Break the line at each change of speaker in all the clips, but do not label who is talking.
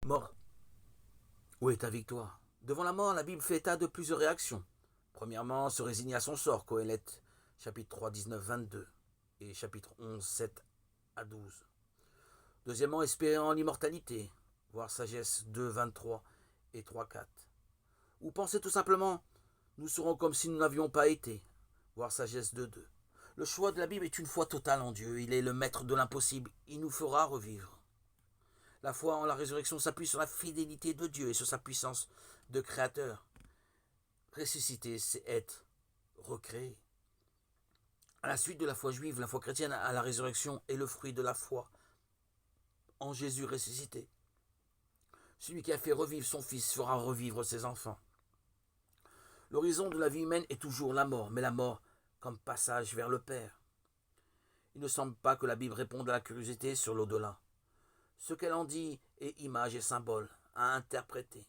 Mort, où est ta victoire? Devant la mort, la Bible fait état de plusieurs réactions. Premièrement, se résigner à son sort, Coëlette, chapitre 3, 19, 22, et chapitre 11, 7 à 12. Deuxièmement, espérer en l'immortalité, voir Sagesse 2, 23 et 3, 4. Ou penser tout simplement, nous serons comme si nous n'avions pas été, voir Sagesse 2, 2. Le choix de la Bible est une foi totale en Dieu, il est le maître de l'impossible, il nous fera revivre. La foi en la résurrection s'appuie sur la fidélité de Dieu et sur sa puissance de créateur. Ressusciter, c'est être recréé. À la suite de la foi juive, la foi chrétienne à la résurrection est le fruit de la foi en Jésus ressuscité. Celui qui a fait revivre son Fils fera revivre ses enfants. L'horizon de la vie humaine est toujours la mort, mais la mort comme passage vers le Père. Il ne semble pas que la Bible réponde à la curiosité sur l'au-delà. Ce qu'elle en dit est image et symbole à interpréter.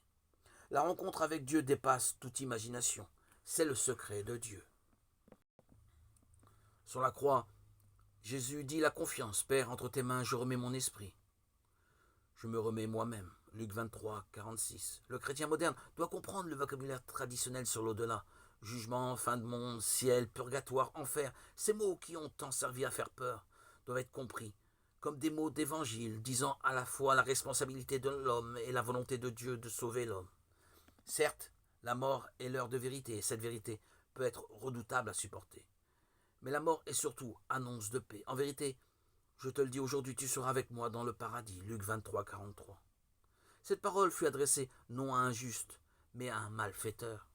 La rencontre avec Dieu dépasse toute imagination. C'est le secret de Dieu. Sur la croix, Jésus dit la confiance. Père, entre tes mains, je remets mon esprit. Je me remets moi-même. Luc 23, 46. Le chrétien moderne doit comprendre le vocabulaire traditionnel sur l'au-delà. Jugement, fin de monde, ciel, purgatoire, enfer. Ces mots qui ont tant servi à faire peur doivent être compris comme des mots d'évangile disant à la fois la responsabilité de l'homme et la volonté de Dieu de sauver l'homme. Certes, la mort est l'heure de vérité et cette vérité peut être redoutable à supporter. Mais la mort est surtout annonce de paix. En vérité, je te le dis aujourd'hui, tu seras avec moi dans le paradis. Luc 23, 43. Cette parole fut adressée non à un juste, mais à un malfaiteur.